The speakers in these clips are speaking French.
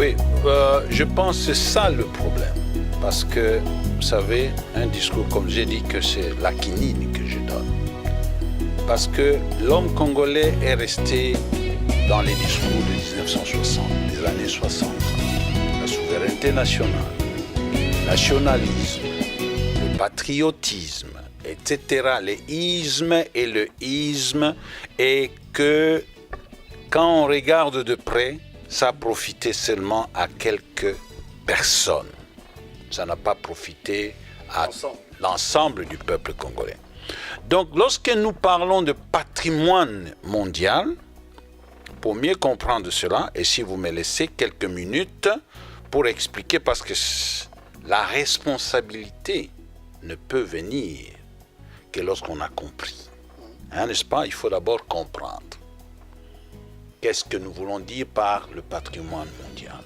Oui, je pense que c'est ça le problème. Parce que, vous savez, un discours, comme j'ai dit, que c'est la quinine que je donne. Parce que l'homme congolais est resté dans les discours de 1960, des années 60. La souveraineté nationale, le nationalisme, le patriotisme, etc. Les ismes et le isme, et que quand on regarde de près, ça a profité seulement à quelques personnes. Ça n'a pas profité à l'ensemble du peuple congolais. Donc, lorsque nous parlons de patrimoine mondial, pour mieux comprendre cela, et si vous me laissez quelques minutes pour expliquer, parce que la responsabilité ne peut venir que lorsqu'on a compris. Hein, n'est-ce pas? Il faut d'abord comprendre. Qu'est-ce que nous voulons dire par le patrimoine mondial?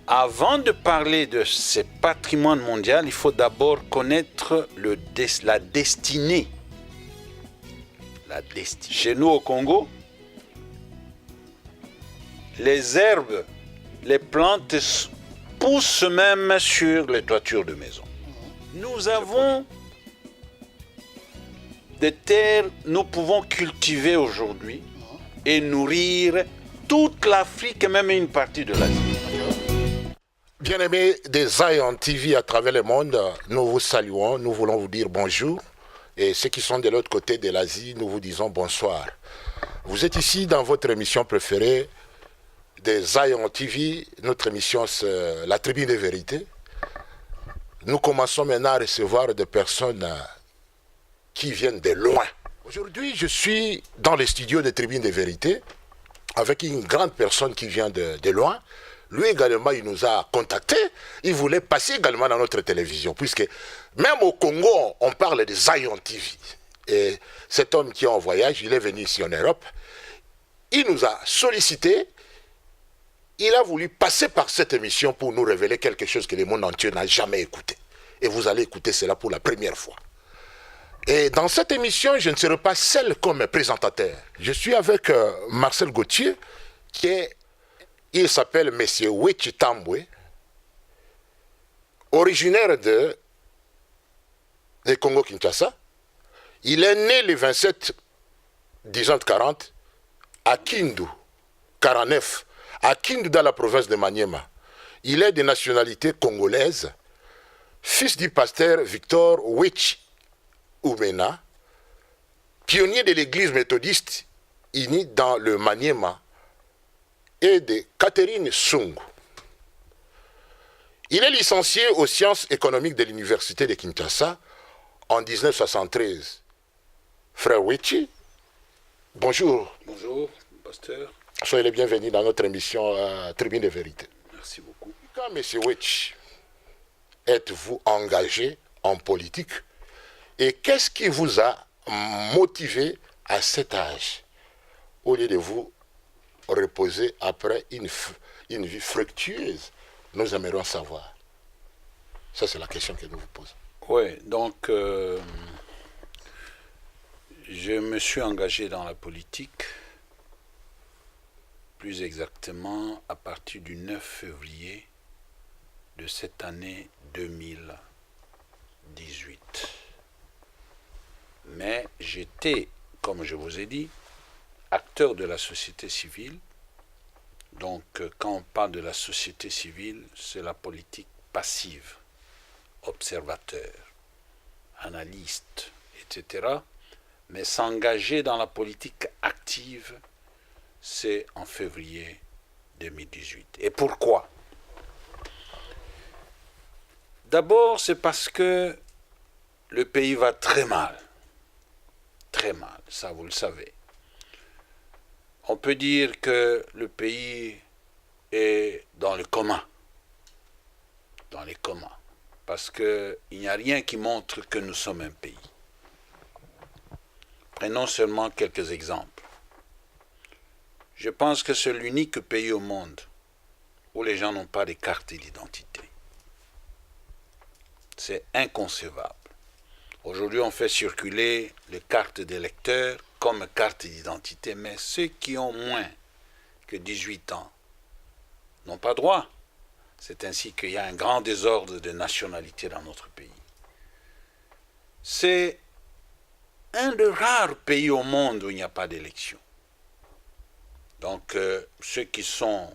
Avant de parler de ce patrimoine mondial, il faut d'abord connaître la destinée. La destinée. Chez nous au Congo, les herbes, les plantes poussent même sur les toitures de maisons. Nous avons des terres, nous pouvons cultiver aujourd'hui et nourrir toute l'Afrique et même une partie de l'Asie. Bien-aimés des Zion TV à travers le monde, nous vous saluons, nous voulons vous dire bonjour. Et ceux qui sont de l'autre côté de l'Asie, nous vous disons bonsoir. Vous êtes ici dans votre émission préférée des Zion TV. Notre émission, c'est la Tribune des Vérités. Nous commençons maintenant à recevoir des personnes qui viennent de loin. Aujourd'hui, je suis dans les studios des Tribunes des Vérités avec une grande personne qui vient de loin. Lui également, il nous a contactés. Il voulait passer également dans notre télévision, puisque même au Congo, on parle de Zion TV. Et cet homme qui est en voyage, il est venu ici en Europe. Il nous a sollicité. Il a voulu passer par cette émission pour nous révéler quelque chose que le monde entier n'a jamais écouté. Et vous allez écouter cela pour la première fois. Et dans cette émission, je ne serai pas seul comme présentateur. Je suis avec Marcel Gauthier, il s'appelle M. Wechi Tambwe, originaire de Congo-Kinshasa. Il est né le 27 1940 à Kindu, 49, à Kindu dans la province de Maniema. Il est de nationalité congolaise, fils du pasteur Victor Wechi Oumena, pionnier de l'église méthodiste unie dans le Maniema, et de Catherine Sungu. Il est licencié aux sciences économiques de l'université de Kinshasa en 1973. Frère Wechi, bonjour. Bonjour, pasteur. Soyez les bienvenus dans notre émission Tribune de Vérité. Merci beaucoup. Quand M. Wechi, êtes-vous engagé en politique et qu'est-ce qui vous a motivé à cet âge au lieu de vous reposer après une vie fructueuse? Nous aimerions savoir. Ça, c'est la question que nous vous posons. Oui, donc, je me suis engagé dans la politique, plus exactement à partir du 9 février de cette année 2018. Mais j'étais, comme je vous ai dit, acteur de la société civile. Donc, quand on parle de la société civile, c'est la politique passive, observateur, analyste, etc. Mais s'engager dans la politique active, c'est en février 2018. Et pourquoi? D'abord, c'est parce que le pays va très mal. Très mal, ça vous le savez. On peut dire que le pays est dans le coma. Dans les comas. Parce qu'il n'y a rien qui montre que nous sommes un pays. Prenons seulement quelques exemples. Je pense que c'est l'unique pays au monde où les gens n'ont pas de carte d'identité. C'est inconcevable. Aujourd'hui, on fait circuler les cartes d'électeurs comme carte d'identité, mais ceux qui ont moins que 18 ans n'ont pas droit. C'est ainsi qu'il y a un grand désordre de nationalité dans notre pays. C'est un des rares pays au monde où il n'y a pas d'élection. Donc, ceux qui sont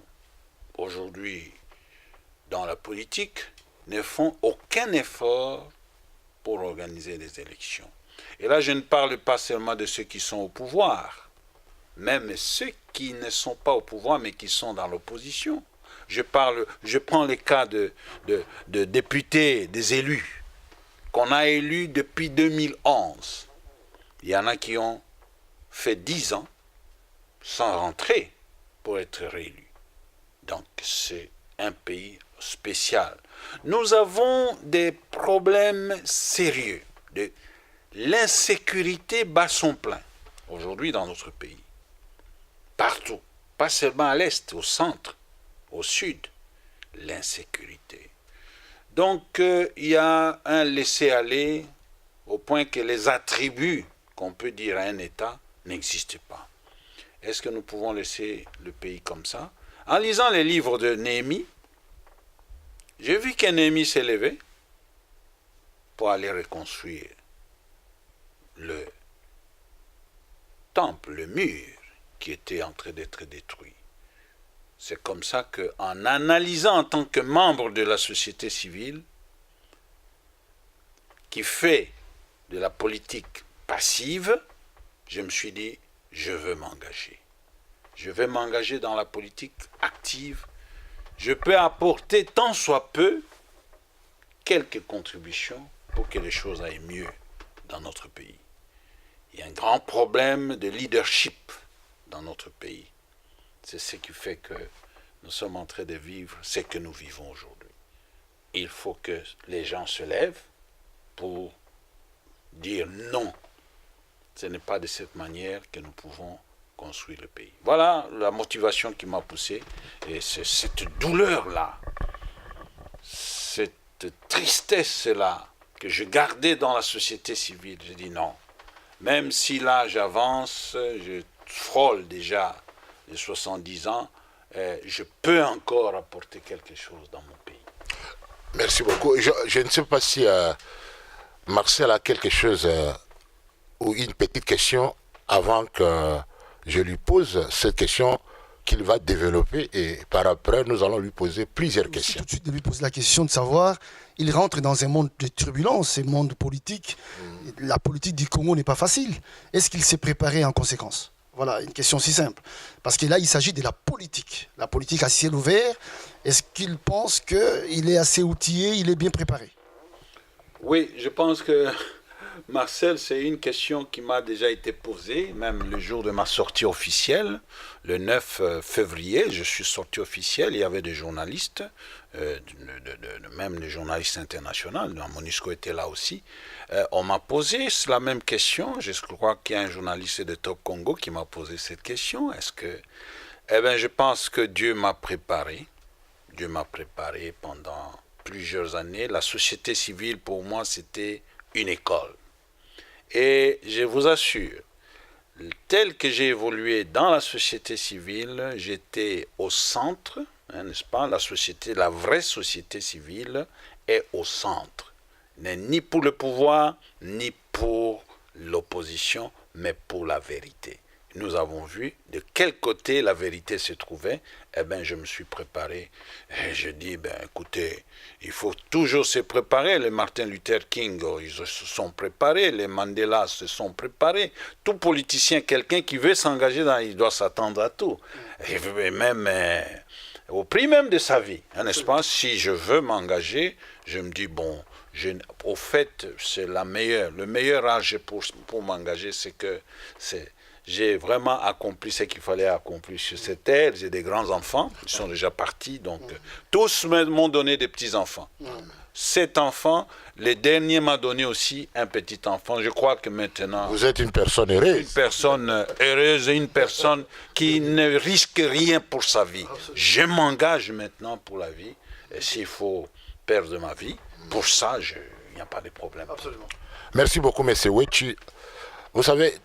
aujourd'hui dans la politique ne font aucun effort pour organiser des élections. Et là, je ne parle pas seulement de ceux qui sont au pouvoir, même ceux qui ne sont pas au pouvoir, mais qui sont dans l'opposition. Je prends les cas de députés, des élus, qu'on a élus depuis 2011. Il y en a qui ont fait 10 ans sans rentrer pour être réélus. Donc c'est un pays spécial. Nous avons des problèmes sérieux. L'insécurité bat son plein aujourd'hui dans notre pays. Partout, pas seulement à l'est, au centre, au sud, l'insécurité. Donc il y a un laisser-aller au point que les attributs qu'on peut dire à un État n'existent pas. Est-ce que nous pouvons laisser le pays comme ça? En lisant les livres de Néhémie, j'ai vu que Néhémie s'est levé pour aller reconstruire le temple, le mur qui était en train d'être détruit. C'est comme ça qu'en analysant en tant que membre de la société civile, qui fait de la politique passive, je me suis dit, je veux m'engager. Je vais m'engager dans la politique active. Je peux apporter tant soit peu quelques contributions pour que les choses aillent mieux dans notre pays. Il y a un grand problème de leadership dans notre pays. C'est ce qui fait que nous sommes en train de vivre ce que nous vivons aujourd'hui. Il faut que les gens se lèvent pour dire non. Ce n'est pas de cette manière que nous pouvons construire le pays. Voilà la motivation qui m'a poussé. Et c'est cette douleur-là, cette tristesse-là que je gardais dans la société civile. J'ai dit non. Même si là j'avance, je frôle déjà les 70 ans, je peux encore apporter quelque chose dans mon pays. Merci beaucoup. Je ne sais pas si Marcel a quelque chose ou une petite question avant que je lui pose cette question qu'il va développer et par après nous allons lui poser plusieurs questions. Tout de suite de lui poser la question de savoir, il rentre dans un monde de turbulence, un monde politique. La politique du Congo n'est pas facile. Est-ce qu'il s'est préparé en conséquence? Voilà, une question si simple. Parce que là, il s'agit de la politique à ciel ouvert. Est-ce qu'il pense qu'il est assez outillé, il est bien préparé? Oui, je pense que Marcel, c'est une question qui m'a déjà été posée, même le jour de ma sortie officielle, le 9 février, je suis sorti officiel, il y avait des journalistes, même des journalistes internationaux, Monisco était là aussi. On m'a posé la même question, je crois qu'il y a un journaliste de Top Congo qui m'a posé cette question. Eh bien, je pense que Dieu m'a préparé pendant plusieurs années. La société civile, pour moi, c'était une école. Et je vous assure, tel que j'ai évolué dans la société civile, j'étais au centre, n'est-ce pas? La vraie société civile est au centre. N'est ni pour le pouvoir, ni pour l'opposition, mais pour la vérité. Nous avons vu de quel côté la vérité se trouvait. Eh bien, je me suis préparé. Et je dis, écoutez, il faut toujours se préparer. Les Martin Luther King, ils se sont préparés. Les Mandela se sont préparés. Tout politicien, quelqu'un qui veut s'engager, il doit s'attendre à tout. Et même au prix même de sa vie, n'est-ce pas? Si je veux m'engager, je me dis, au fait, c'est le meilleur âge pour m'engager, c'est que j'ai vraiment accompli ce qu'il fallait accomplir sur cette terre. J'ai des grands-enfants, ils sont déjà partis, donc tous m'ont donné des petits-enfants. 7 enfants, le dernier m'a donné aussi un petit-enfant. Je crois que maintenant... Vous êtes une personne heureuse. Une personne heureuse, une personne qui ne risque rien pour sa vie. Je m'engage maintenant pour la vie, et s'il faut perdre ma vie, pour ça, il n'y a pas de problème. Absolument. Merci beaucoup, M. Wechi. Vous savez,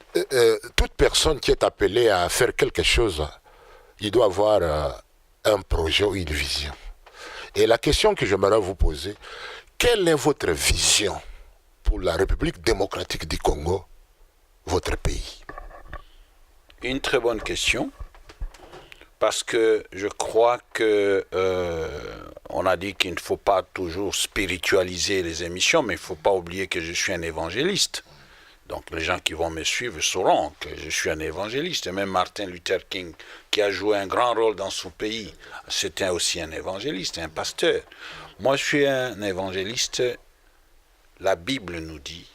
toute personne qui est appelée à faire quelque chose, il doit avoir un projet ou une vision. Et la question que j'aimerais vous poser, quelle est votre vision pour la République démocratique du Congo, votre pays? Une très bonne question, parce que je crois que on a dit qu'il ne faut pas toujours spiritualiser les émissions, mais il ne faut pas oublier que je suis un évangéliste. Donc les gens qui vont me suivre sauront que je suis un évangéliste. Et même Martin Luther King, qui a joué un grand rôle dans son pays, c'était aussi un évangéliste, un pasteur. Moi, je suis un évangéliste. La Bible nous dit,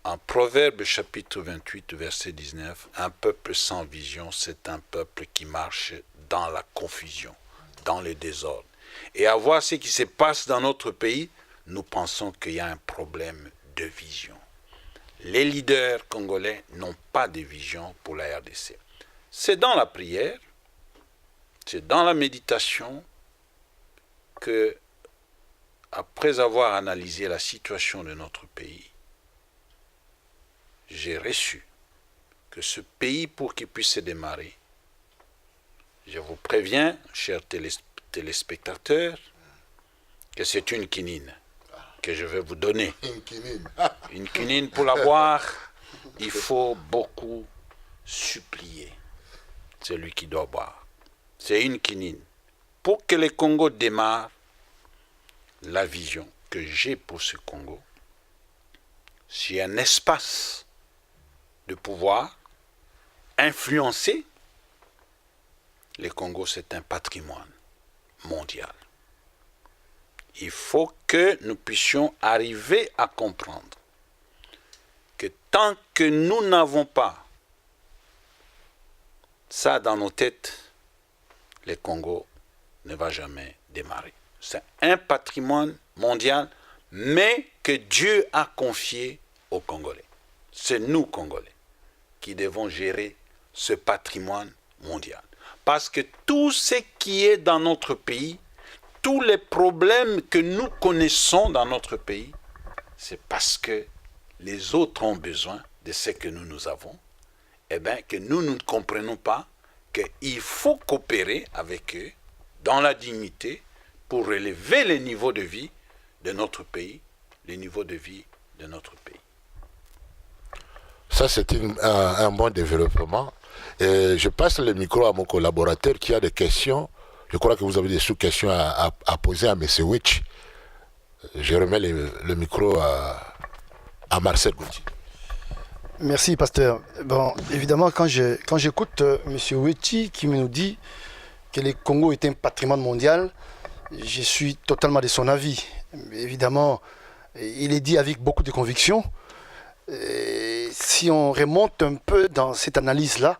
en Proverbe chapitre 28, verset 19, un peuple sans vision, c'est un peuple qui marche dans la confusion, dans le désordre. Et à voir ce qui se passe dans notre pays, nous pensons qu'il y a un problème de vision. Les leaders congolais n'ont pas de vision pour la RDC. C'est dans la prière, c'est dans la méditation que, après avoir analysé la situation de notre pays, j'ai reçu que ce pays, pour qu'il puisse se démarrer, je vous préviens, chers téléspectateurs, que c'est une quinine que je vais vous donner. Une quinine, pour la boire, il faut beaucoup supplier celui qui doit boire. C'est une quinine. Pour que le Congo démarre, la vision que j'ai pour ce Congo, c'est un espace de pouvoir influencer. Le Congo, c'est un patrimoine mondial. Il faut que nous puissions arriver à comprendre que tant que nous n'avons pas ça dans nos têtes, le Congo ne va jamais démarrer. C'est un patrimoine mondial, mais que Dieu a confié aux Congolais. C'est nous, Congolais, qui devons gérer ce patrimoine mondial. Parce que tout ce qui est dans notre pays, tous les problèmes que nous connaissons dans notre pays, c'est parce que les autres ont besoin de ce que nous avons, et bien que nous ne comprenons pas qu'il faut coopérer avec eux dans la dignité pour relever le niveau de vie de notre pays, le niveau de vie de notre pays. Ça, c'est un bon développement. Et je passe le micro à mon collaborateur qui a des questions. Je crois que vous avez des sous-questions à poser à M. Witch. Je remets le micro à Marcel Gauthier. Merci, pasteur. Bon, évidemment, quand j'écoute M. Witch qui nous dit que le Congo est un patrimoine mondial, je suis totalement de son avis. Évidemment, il est dit avec beaucoup de conviction. Et si on remonte un peu dans cette analyse-là,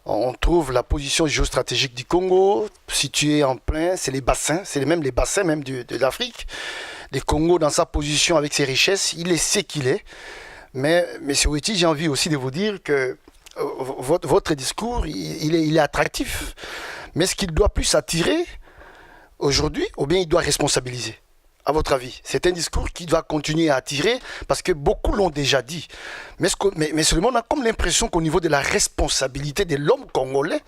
on trouve la position géostratégique du Congo, située en plein, c'est les bassins, c'est même les bassins même de l'Afrique. Le Congo, dans sa position avec ses richesses, il est ce qu'il est. Mais, M. Witty, j'ai envie aussi de vous dire que votre discours, il est attractif. Mais est-ce qu'il doit plus attirer aujourd'hui, ou bien il doit responsabiliser, à votre avis? C'est un discours qui doit continuer à attirer, parce que beaucoup l'ont déjà dit. Mais seulement on a comme l'impression qu'au niveau de la responsabilité de l'homme congolais,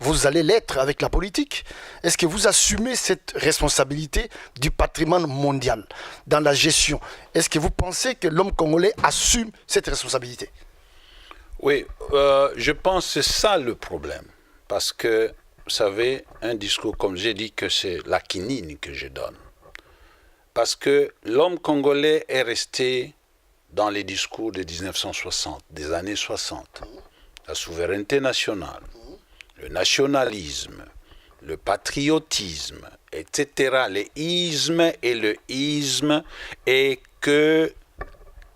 vous allez l'être avec la politique. Est-ce que vous assumez cette responsabilité du patrimoine mondial dans la gestion? Est-ce que vous pensez que l'homme congolais assume cette responsabilité? Oui, je pense que c'est ça le problème. Parce que, vous savez, un discours, comme j'ai dit, que c'est la quinine que je donne. Parce que l'homme congolais est resté dans les discours de 1960, des années 60. La souveraineté nationale, le nationalisme, le patriotisme, etc. Le isme et le isme, et que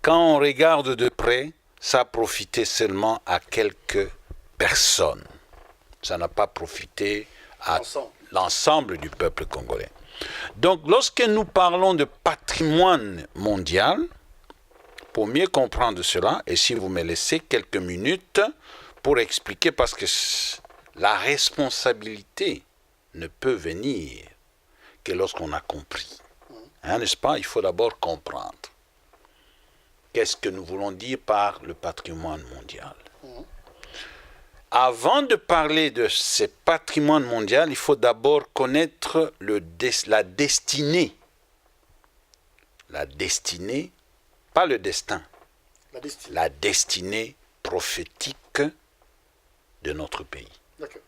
quand on regarde de près, ça a profité seulement à quelques personnes. Ça n'a pas profité à l'ensemble du peuple congolais. Donc, lorsque nous parlons de patrimoine mondial, pour mieux comprendre cela, et si vous me laissez quelques minutes pour expliquer, parce que la responsabilité ne peut venir que lorsqu'on a compris. Hein, n'est-ce pas? Il faut d'abord comprendre. Qu'est-ce que nous voulons dire par le patrimoine mondial? avant de parler de ce patrimoine mondial, il faut d'abord connaître la destinée. La destinée, pas le destin. La destinée prophétique de notre pays. D'accord.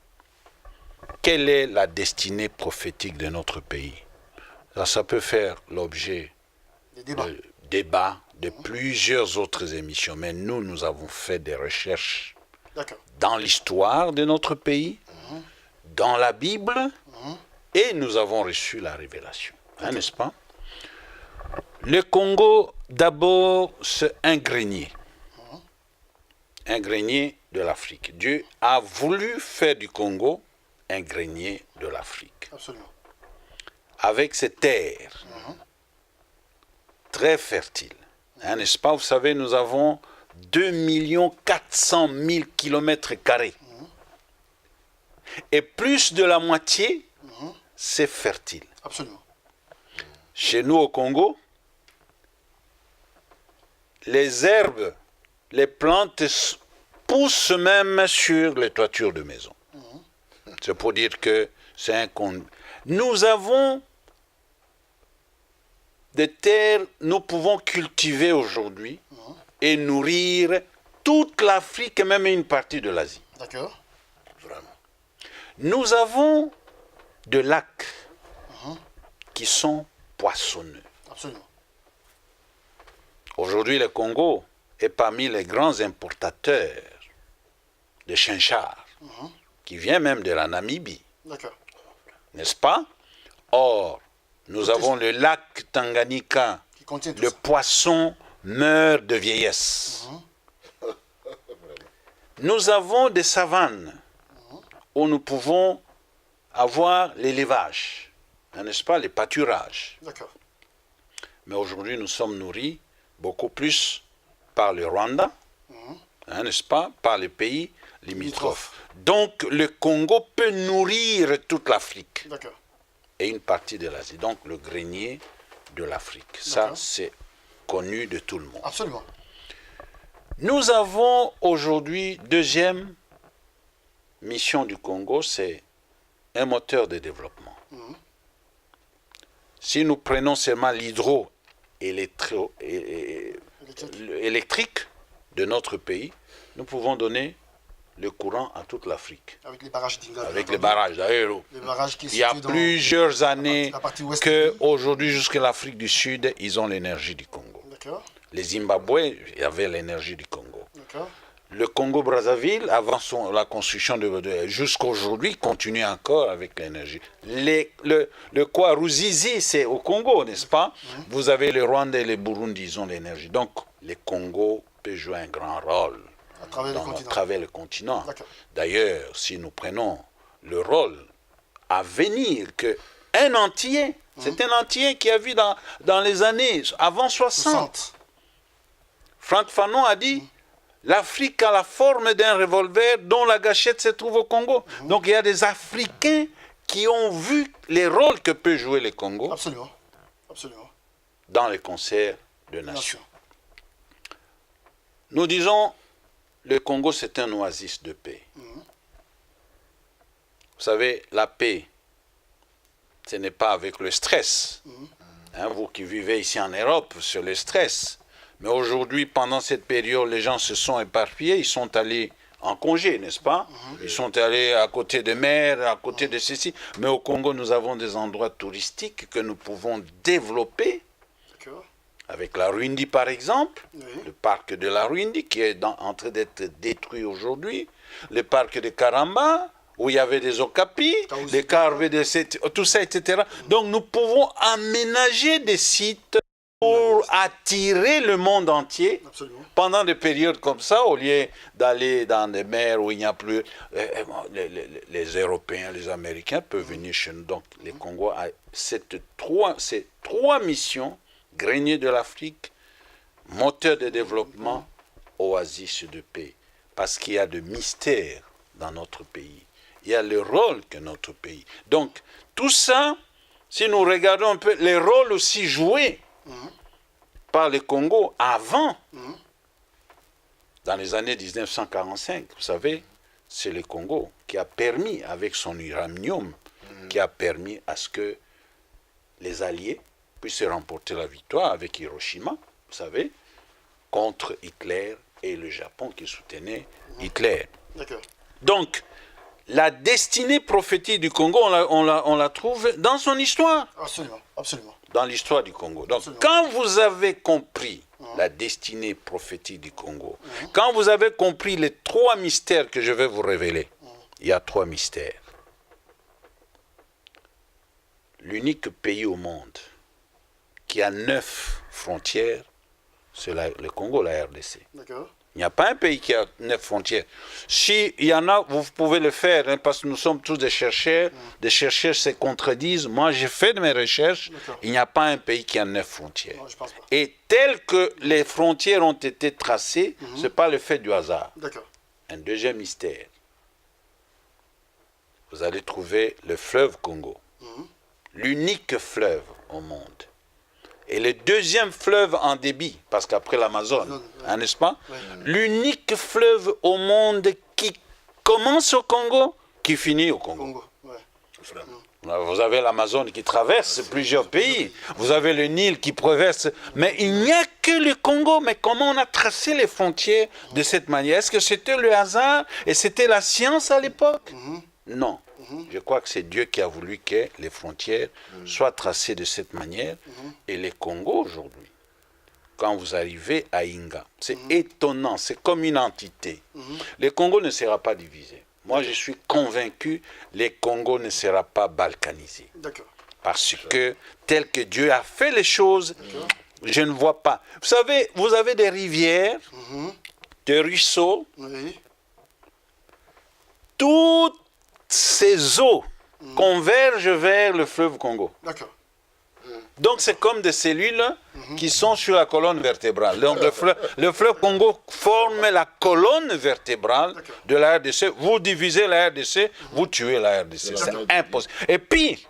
Quelle est la destinée prophétique de notre pays? Ça peut faire l'objet de débats de plusieurs autres émissions, mais nous avons fait des recherches dans l'histoire de notre pays, dans la Bible, et nous avons reçu la révélation, n'est-ce pas? Le Congo, d'abord, c'est un grenier de l'Afrique. Dieu a voulu faire du Congo un grenier de l'Afrique. Absolument. Avec ces terres très fertiles, n'est-ce pas? Vous savez, nous avons 2 400 000 km². Et plus de la moitié, c'est fertile. Absolument. Chez nous au Congo, les herbes, les plantes poussent même sur les toitures de maison. C'est pour dire que c'est un... Nous avons des terres, nous pouvons cultiver aujourd'hui et nourrir toute l'Afrique et même une partie de l'Asie. D'accord. Vraiment. Nous avons des lacs qui sont poissonneux. Absolument. Aujourd'hui, le Congo est parmi les grands importateurs de chinchard, qui vient même de la Namibie. D'accord. N'est-ce pas? Or, nous avons le lac Tanganyika. Le poisson meurt de vieillesse. Nous avons des savanes où nous pouvons avoir l'élevage, n'est-ce pas, les pâturages. D'accord. Mais aujourd'hui, nous sommes nourris beaucoup plus par le Rwanda, n'est-ce pas, par les pays limitrophes. Donc, le Congo peut nourrir toute l'Afrique et une partie de l'Asie. Donc, le grenier de l'Afrique. Ça, c'est connu de tout le monde. Absolument. Nous avons aujourd'hui, deuxième mission du Congo, c'est un moteur de développement. Si nous prenons seulement l'hydroélectrique de notre pays, nous pouvons donner le courant à toute l'Afrique. Avec les barrages d'Inga. Avec les barrages d'ailleurs. Il y a plusieurs années qu'aujourd'hui, jusqu'à l'Afrique du Sud, ils ont l'énergie du Congo. Les Zimbabwe, il y avait l'énergie du Congo. Le Congo-Brazzaville, avant la construction jusqu'à aujourd'hui, continue encore avec l'énergie. Le Kwaruzizi, c'est au Congo, n'est-ce pas? Vous avez le Rwanda et le Burundi, ils ont l'énergie. Donc, le Congo peut jouer un grand rôle à travers le continent. D'ailleurs, si nous prenons le rôle à venir qu'un entier, c'est un entier qui a vu dans les années avant 60. Franck Fanon a dit, l'Afrique a la forme d'un revolver dont la gâchette se trouve au Congo. Donc il y a des Africains qui ont vu les rôles que peut jouer le Congo. Absolument. Absolument. Dans les concerts de nations. Nous disons, le Congo c'est un oasis de paix. Vous savez, la paix, ce n'est pas avec le stress. Vous qui vivez ici en Europe, sur le stress. Mais aujourd'hui, pendant cette période, les gens se sont éparpillés, ils sont allés en congé, n'est-ce pas? Ils sont allés à côté de mer, à côté de ceci. Mais au Congo, nous avons des endroits touristiques que nous pouvons développer. Avec la Ruindi, par exemple, le parc de la Ruindi, qui est en train d'être détruit aujourd'hui. Le parc de Karamba, où il y avait des okapis, des carvés, tout ça, etc. Donc, nous pouvons aménager des sites pour attirer le monde entier. Absolument. Pendant des périodes comme ça, au lieu d'aller dans des mers où il n'y a plus... les Européens, les Américains peuvent venir chez nous. Donc, les Congo a ces trois missions, grenier de l'Afrique, moteur de développement, oasis de paix. Parce qu'il y a de mystères dans notre pays. Il y a le rôle que notre pays... Donc, tout ça, si nous regardons un peu les rôles aussi joués par le Congo avant, dans les années 1945, vous savez, c'est le Congo qui a permis, avec son uranium, qui a permis à ce que les Alliés puissent remporter la victoire avec Hiroshima, vous savez, contre Hitler et le Japon qui soutenait Hitler. D'accord. Donc, la destinée prophétique du Congo, on la trouve dans son histoire. Absolument, absolument. Dans l'histoire du Congo. Donc, Absolument. quand vous avez compris la destinée prophétique du Congo, quand vous avez compris les 3 mystères que je vais vous révéler, il y a 3 mystères. L'unique pays au monde qui a 9 frontières, c'est le Congo, la RDC. D'accord. Il n'y a pas un pays qui a 9 frontières. S'il y en a, vous pouvez le faire, hein, parce que nous sommes tous des chercheurs. Des chercheurs se contredisent. Moi, j'ai fait de mes recherches. Il n'y a pas un pays qui a 9 frontières. Non, je pense pas. Et tel que les frontières ont été tracées, ce n'est pas le fait du hasard. D'accord. Un deuxième mystère. Vous allez trouver le fleuve Congo. L'unique fleuve au monde. Et le deuxième fleuve en débit, parce qu'après l'Amazone, hein, n'est-ce pas? L'unique fleuve au monde qui commence au Congo, qui finit au Congo. Congo, ouais. Vous avez l'Amazone qui traverse plusieurs pays. Vous avez le Nil qui traverse. Mais il n'y a que le Congo. Mais comment on a tracé les frontières de cette manière? Est-ce que c'était le hasard et c'était la science à l'époque? Non. Je crois que c'est Dieu qui a voulu que les frontières soient tracées de cette manière. Et les Congos aujourd'hui, quand vous arrivez à Inga, c'est étonnant, c'est comme une entité. Le Congo ne sera pas divisé. Moi, je suis convaincu, le Congo ne sera pas balkanisé. D'accord. Parce que, tel que Dieu a fait les choses, je ne vois pas. Vous savez, vous avez des rivières, des ruisseaux, Oui. toutes ces eaux convergent vers le fleuve Congo. D'accord. Donc c'est comme des cellules qui sont sur la colonne vertébrale. Donc le fleuve Congo forme la colonne vertébrale de la RDC. Vous divisez la RDC, vous tuez la RDC. C'est impossible. Et puis,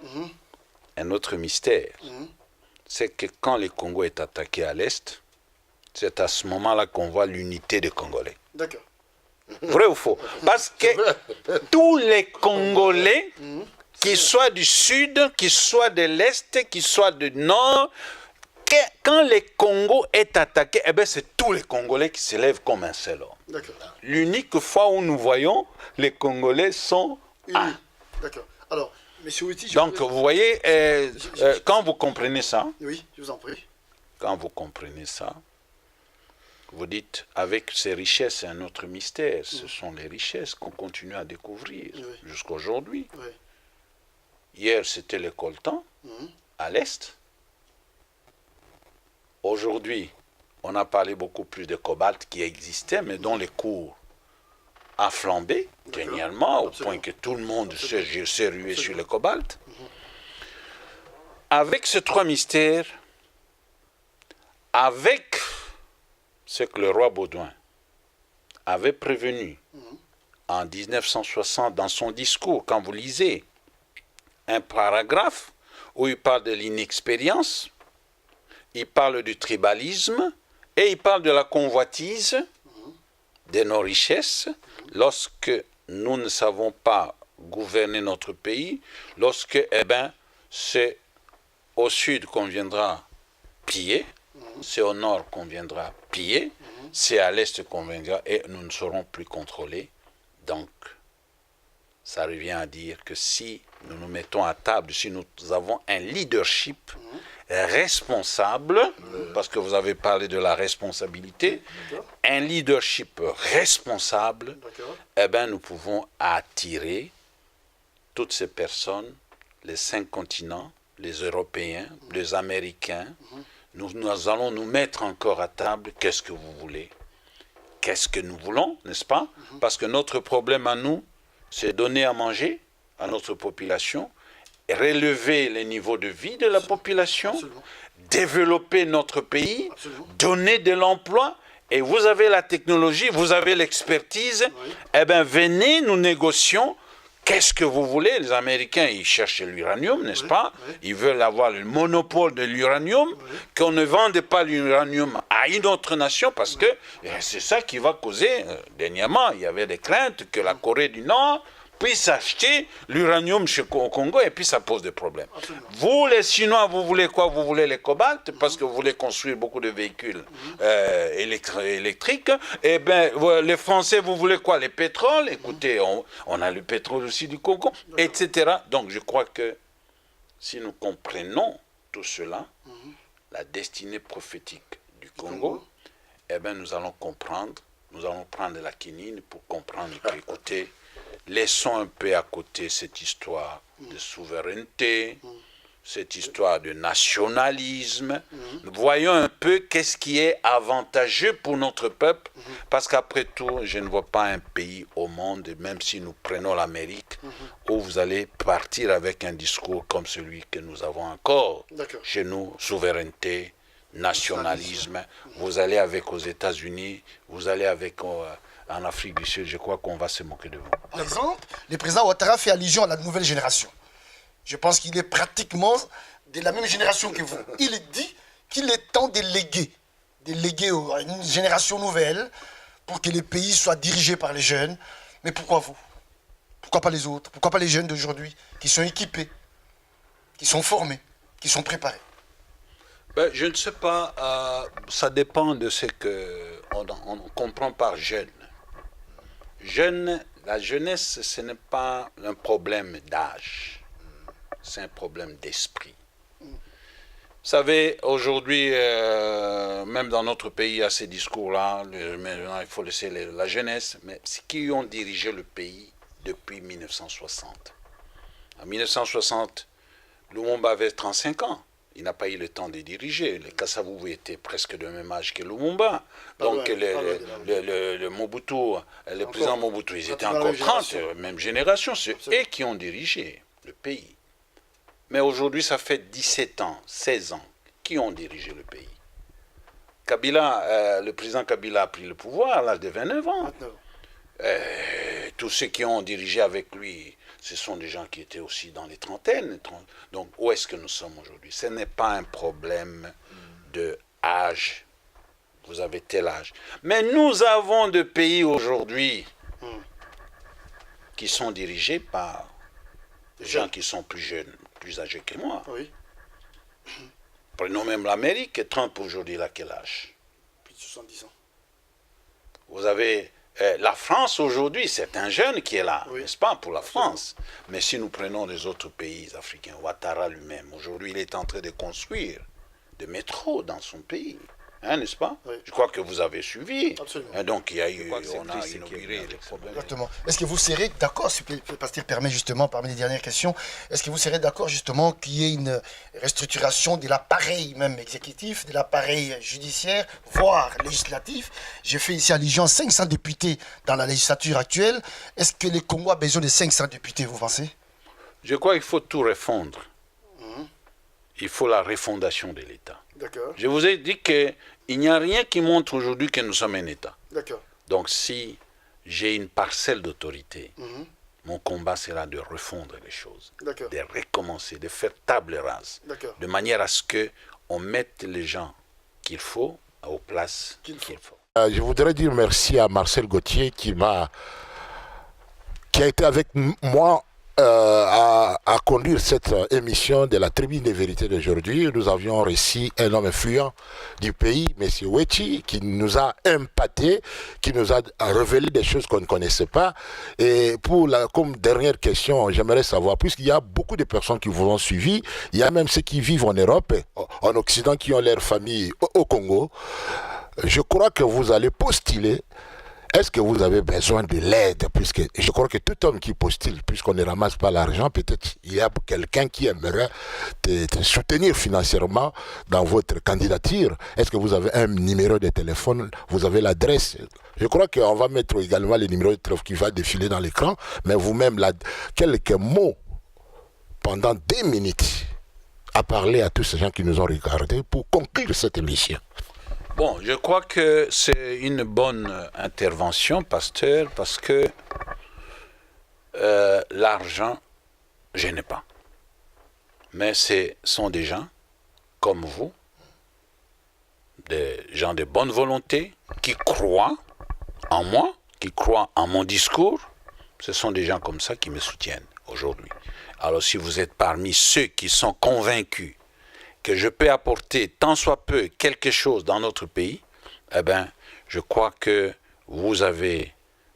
un autre mystère, c'est que quand le Congo est attaqué à l'Est, c'est à ce moment-là qu'on voit l'unité des Congolais. D'accord. Vrai ou faux? Parce que tous les Congolais, qu'ils soient du sud, qu'ils soient de l'est, qu'ils soient du nord, quand le Congo est attaqué, eh bien c'est tous les Congolais qui se lèvent comme un seul homme. D'accord. L'unique fois où nous voyons, les Congolais sont un. D'accord. Alors, monsieur Ouiti, Donc vous voyez, quand vous comprenez ça, Oui, je vous en prie. quand vous comprenez ça, vous dites, avec ces richesses, c'est un autre mystère. Ce sont les richesses qu'on continue à découvrir jusqu'à aujourd'hui. Oui. Hier, c'était le coltan, à l'est. Aujourd'hui, on a parlé beaucoup plus de cobalt qui existait, mais dont les cours a flambé dernièrement, au point que tout le monde s'est rué sur le cobalt. Avec ces 3 mystères, avec ce que le roi Baudouin avait prévenu en 1960 dans son discours, quand vous lisez un paragraphe où il parle de l'inexpérience, il parle du tribalisme et il parle de la convoitise de nos richesses lorsque nous ne savons pas gouverner notre pays, lorsque c'est au sud qu'on viendra piller, c'est au nord qu'on viendra piller, c'est à l'est qu'on viendra et nous ne serons plus contrôlés. Donc, ça revient à dire que si nous nous mettons à table, si nous avons un leadership responsable, parce que vous avez parlé de la responsabilité, un leadership responsable, eh bien, nous pouvons attirer toutes ces personnes, les 5 continents, les Européens, les Américains. Nous allons nous mettre encore à table. Qu'est-ce que vous voulez? Qu'est-ce que nous voulons, n'est-ce pas? Parce que notre problème à nous, c'est donner à manger à notre population, relever les niveaux de vie de la population, développer notre pays, donner de l'emploi. Et vous avez la technologie, vous avez l'expertise. Eh bien, venez, nous négocions. qu'est-ce que vous voulez? Les Américains, ils cherchent l'uranium, n'est-ce pas? Ils veulent avoir le monopole de l'uranium, qu'on ne vende pas l'uranium à une autre nation, parce que c'est ça qui va causer, dernièrement, il y avait des craintes que la Corée du Nord puisse acheter l'uranium au Congo, et puis ça pose des problèmes. Absolument. Vous, les Chinois, vous voulez quoi? Vous voulez les cobaltes, parce que vous voulez construire beaucoup de véhicules électriques. Eh bien, les Français, vous voulez quoi? Les pétroles. Écoutez, on a le pétrole aussi du Congo, etc. Donc, je crois que si nous comprenons tout cela, la destinée prophétique du Congo, eh bien, nous allons comprendre, nous allons prendre la quinine pour comprendre que, écoutez, laissons un peu à côté cette histoire de souveraineté, cette histoire de nationalisme. Voyons un peu qu'est-ce qui est avantageux pour notre peuple, parce qu'après tout, je ne vois pas un pays au monde, même si nous prenons l'Amérique, où vous allez partir avec un discours comme celui que nous avons encore chez nous, souveraineté, nationalisme. Vous allez avec aux États-Unis, vous allez avec... en Afrique du Sud, je crois qu'on va se moquer de vous. Par exemple, le président Ouattara fait allusion à la nouvelle génération. Je pense qu'il est pratiquement de la même génération que vous. Il dit qu'il est temps de léguer à une génération nouvelle pour que le pays soit dirigé par les jeunes. Mais pourquoi vous? Pourquoi pas les autres? Pourquoi pas les jeunes d'aujourd'hui qui sont équipés, qui sont formés, qui sont préparés? Ben, je ne sais pas, ça dépend de ce qu'on comprend par jeune. La jeunesse, ce n'est pas un problème d'âge, c'est un problème d'esprit. Vous savez, aujourd'hui, même dans notre pays, il y a ces discours-là, il faut laisser la jeunesse, mais c'est qui ont dirigé le pays depuis 1960. En 1960, Lumumba avait 35 ans. Il n'a pas eu le temps de diriger. Les Kasavubu étaient presque de même âge que Lumumba. Donc le Mobutu, le président Mobutu, ils étaient encore 30, même génération. C'est eux qui ont dirigé le pays. Mais aujourd'hui, ça fait 17 ans, 16 ans, qui ont dirigé le pays. Kabila, le président Kabila a pris le pouvoir à l'âge de 29 ans. Tous ceux qui ont dirigé avec lui, ce sont des gens qui étaient aussi dans les trentaines. Donc, où est-ce que nous sommes aujourd'hui? Ce n'est pas un problème de âge. Vous avez tel âge. Mais nous avons des pays aujourd'hui qui sont dirigés par des gens qui sont plus jeunes, plus âgés que moi. Oui. Prenons même l'Amérique. Trump aujourd'hui, il a quel âge? Plus de 70 ans. Vous avez... la France aujourd'hui, c'est un jeune qui est là, n'est-ce pas, pour la France. Mais si nous prenons les autres pays africains, Ouattara lui-même, aujourd'hui, il est en train de construire des métros dans son pays, n'est-ce pas? Je crois que vous avez suivi. Absolument. Donc, on a inauguré les problèmes. Exactement. Est-ce que vous serez d'accord, si le pasteur permet justement, parmi les dernières questions, est-ce que vous serez d'accord justement qu'il y ait une restructuration de l'appareil même exécutif, de l'appareil judiciaire, voire législatif? J'ai fait ici allusion à 500 députés dans la législature actuelle. Est-ce que le Congo a besoin de 500 députés, vous pensez? Je crois qu'il faut tout refondre. Il faut la refondation de l'État. D'accord. Je vous ai dit qu'il n'y a rien qui montre aujourd'hui que nous sommes un État. D'accord. Donc si j'ai une parcelle d'autorité, mon combat sera de refondre les choses, de recommencer, de faire table rase, de manière à ce qu'on mette les gens qu'il faut aux places qu'il faut. Je voudrais dire merci à Marcel Gauthier qui a été avec moi à conduire cette émission de la Tribune des Vérités d'aujourd'hui. Nous avions reçu un homme influent du pays, M. Wechi, qui nous a impacté, qui nous a révélé des choses qu'on ne connaissait pas. Et comme dernière question, j'aimerais savoir, puisqu'il y a beaucoup de personnes qui vous ont suivi, il y a même ceux qui vivent en Europe, en Occident, qui ont leur famille au Congo, je crois que vous allez postuler. Est-ce que vous avez besoin de l'aide? Puisque je crois que tout homme qui postule, puisqu'on ne ramasse pas l'argent, peut-être il y a quelqu'un qui aimerait te soutenir financièrement dans votre candidature. Est-ce que vous avez un numéro de téléphone? Vous avez l'adresse? Je crois qu'on va mettre également le numéro de téléphone qui va défiler dans l'écran. Mais vous-même, quelques mots pendant 2 minutes à parler à tous ces gens qui nous ont regardés pour conclure cette émission. Bon, je crois que c'est une bonne intervention, pasteur, parce que l'argent, je n'ai pas. Mais ce sont des gens comme vous, des gens de bonne volonté, qui croient en moi, qui croient en mon discours. Ce sont des gens comme ça qui me soutiennent aujourd'hui. Alors si vous êtes parmi ceux qui sont convaincus que je peux apporter tant soit peu quelque chose dans notre pays, eh bien, je crois que vous avez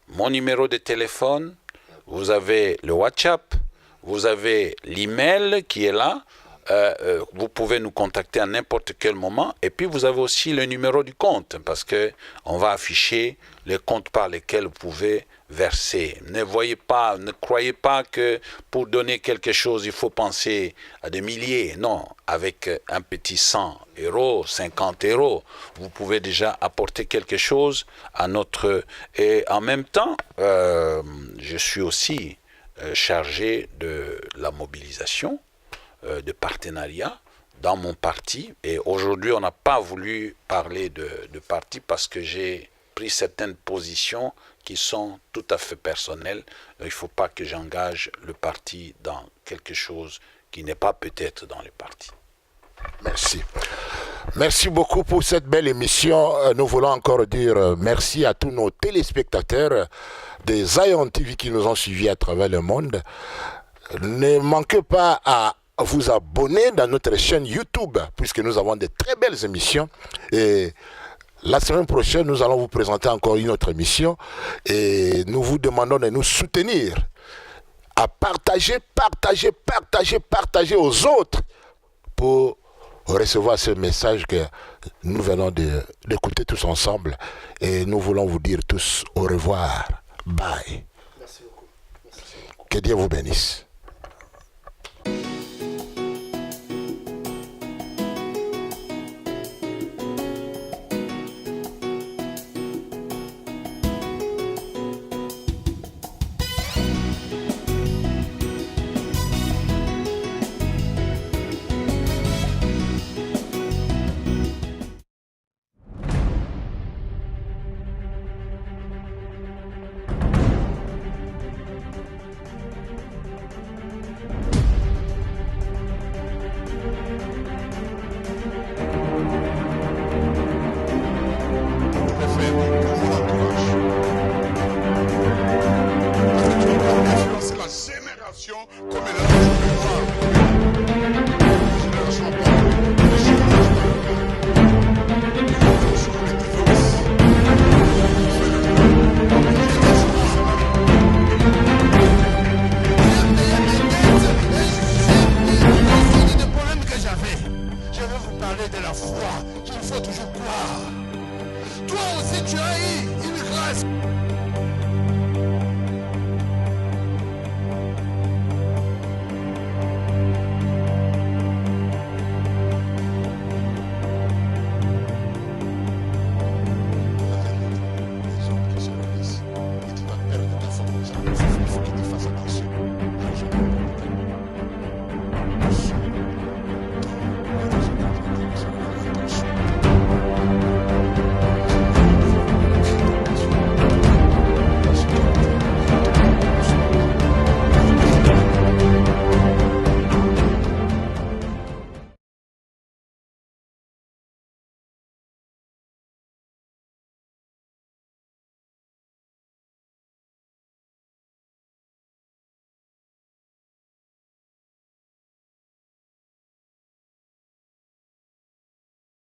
mon numéro de téléphone, vous avez le WhatsApp, vous avez l'email qui est là, vous pouvez nous contacter à n'importe quel moment, et puis vous avez aussi le numéro du compte, parce qu'on va afficher les comptes par lesquels vous pouvez verser. Ne croyez pas que pour donner quelque chose, il faut penser à des milliers. Non, avec un petit 100 €, 50 €, vous pouvez déjà apporter quelque chose à notre... Et en même temps, je suis aussi chargé de la mobilisation, de partenariat dans mon parti. Et aujourd'hui, on n'a pas voulu parler de parti parce que j'ai pris certaines positions qui sont tout à fait personnelles. Il ne faut pas que j'engage le parti dans quelque chose qui n'est pas peut-être dans le parti. Merci. Merci beaucoup pour cette belle émission. Nous voulons encore dire merci à tous nos téléspectateurs des Zion TV qui nous ont suivis à travers le monde. Ne manquez pas à vous abonner dans notre chaîne YouTube, puisque nous avons de très belles émissions. Et la semaine prochaine, nous allons vous présenter encore une autre émission. Et nous vous demandons de nous soutenir, à partager aux autres pour recevoir ce message que nous venons d'écouter tous ensemble. Et nous voulons vous dire tous au revoir. Bye. Merci beaucoup. Merci beaucoup. Que Dieu vous bénisse.